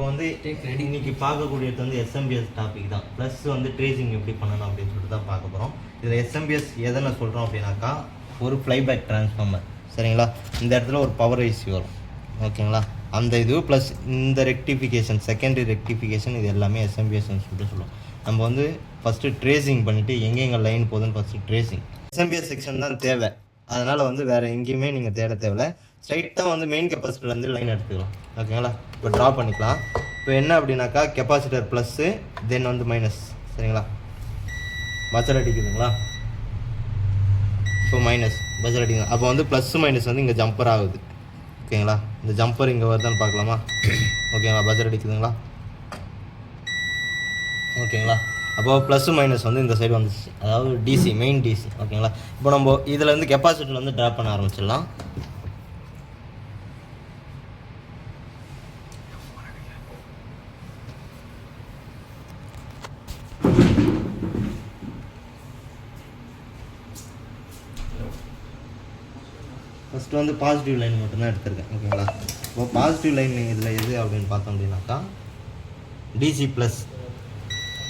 வந்து இன்னைக்கு பார்க்கக்கூடியது வந்து எஸ்எம்பிஎஸ் டாபிக் தான். ப்ளஸ் வந்து ட்ரேசிங் எப்படி பண்ணணும் அப்படின்னு சொல்லிட்டு தான் பார்க்க போகிறோம். இதில் எஸ்எம்பிஎஸ் எதை நான் சொல்கிறோம் அப்படின்னாக்கா, ஒரு ஃப்ளைபேக் ட்ரான்ஸ்ஃபார்மர் சரிங்களா. இந்த இடத்துல ஒரு பவர் ஐசி வரும் ஓகேங்களா. அந்த இது ப்ளஸ் இந்த ரெக்டிஃபிகேஷன், செகண்டரி ரெக்டிஃபிகேஷன், இது எல்லாமே எஸ்எம்பிஎஸ்ன்னு சொல்லிட்டு சொல்லுவோம். நம்ம வந்து ஃபஸ்ட்டு ட்ரேசிங் பண்ணிவிட்டு எங்கெங்கே லைன் போகுதுன்னு ஃபஸ்ட்டு ட்ரேசிங். எஸ்எம்பிஎஸ் செக்ஷன் தான் தேவை. அதனால் வந்து வேறு எங்கேயுமே நீங்கள் தேட தேவையில்லை. ஸ்ட்ரைட்டாக வந்து மெயின் கெப்பாசிட்டர்லேருந்து லைன் எடுத்துக்கலாம் ஓகேங்களா. இப்போ ட்ரா பண்ணிக்கலாம். இப்போ என்ன அப்படின்னாக்கா, கெப்பாசிட்டர் ப்ளஸ்ஸு தென் வந்து மைனஸ் சரிங்களா. பஜர் அடிக்குதுங்களா, இப்போ மைனஸ் பஜர் அடிக்குது. அப்போ வந்து ப்ளஸ்ஸு மைனஸ் வந்து இங்கே ஜம்பர் ஆகுது ஓகேங்களா. இந்த ஜம்பர் இங்கே வருதான்னு பார்க்கலாமா. ஓகேங்களா, பஜர் அடிக்குதுங்களா ஓகேங்களா. அப்போது ப்ளஸ்ஸு மைனஸ் வந்து இந்த சைடு வந்துச்சு, அதாவது டிசி மெயின் டிசி ஓகேங்களா. இப்போ நம்ம இதில் வந்து கெப்பாசிட்டர் வந்து ட்ரா பண்ண ஆரம்பிச்சிடலாம். ஃபஸ்ட்டு வந்து பாசிட்டிவ் லைன் மட்டும்தான் எடுத்திருக்கேன் ஓகேங்களா. இப்போ பாசிட்டிவ் லைன் இதில் எது அப்படின்னு பார்த்தோம் அப்படின்னாக்கா, டிசி ப்ளஸ்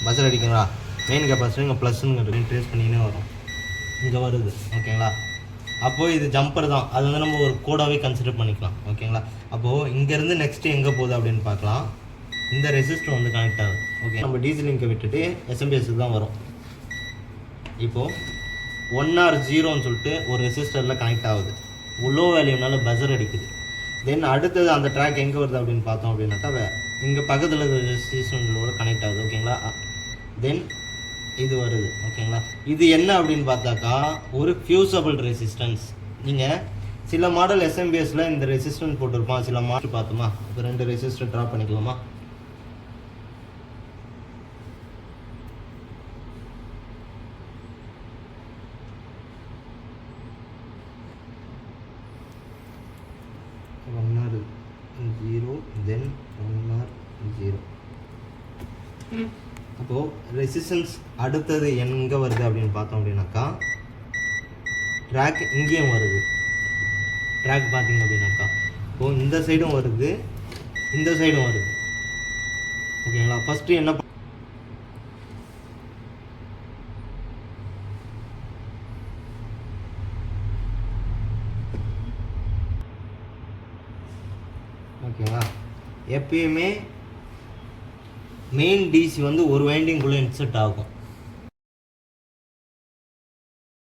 பஸ்ஸில் அடிக்குங்களா. மெயின் கெப்பாசிட்டி இங்கே ப்ளஸ்ன்னு ட்ரேஸ் பண்ணினே வரும், இங்கே வருது ஓகேங்களா. அப்போது இது ஜம்பர் தான், அது வந்து நம்ம ஒரு கோடாகவே கன்சிடர் பண்ணிக்கலாம் ஓகேங்களா. அப்போது இங்கேருந்து நெக்ஸ்ட்டு எங்கே போகுது அப்படின்னு பார்க்கலாம். இந்த ரெசிஸ்டர் வந்து கனெக்ட் ஆகுது ஓகே. நம்ம டிசி லிங்கை விட்டுட்டு எஸ்எம்பிஎஸ்க்கு தான் வரும். இப்போது 1 or 0ன்னு சொல்லிட்டு ஒரு ரெசிஸ்டரில் கனெக்ட் ஆகுது, லோ வேல்யூனால பஸர் அடிக்குது. தென் அடுத்தது அந்த ட்ராக் எங்கே வருது அப்படின்னு பார்த்தோம் அப்படின்னாக்கா, இங்கே பக்கத்தில் இருக்கிற ரெசிஸ்டன்ஸோட கனெக்ட் ஆகுது ஓகேங்களா. தென் இது வருது ஓகேங்களா. இது என்ன அப்படின்னு பார்த்தாக்கா, ஒரு ஃபியூசபிள் ரெசிஸ்டன்ஸ். நீங்கள் சில மாடல் எஸ்எம்பிஎஸில் இந்த ரெசிஸ்டன்ஸ் போட்டிருப்பான், சில மாடல் பார்த்தோமா. இப்போ 2 ரெசிஸ்டர் ட்ரா பண்ணிக்கலாமா. தென் 1 or 0. அப்போது ரெசிஸ்டன்ஸ் அடுத்தது எங்கே வருது அப்படின்னு பார்த்தோம் அப்படின்னாக்கா, ட்ராக் இங்கேயும் வருது. ட்ராக் பார்த்தீங்க அப்படின்னாக்கா, இப்போது இந்த சைடும் வருது, இந்த சைடும் வருது ஓகேங்களா. ஃபஸ்ட்டு என்ன ஓகேங்களா. எப்பயுமே மெயின் டிசி வந்து ஒரு வைண்டிங்குள்ளே இன்செர்ட் ஆகும்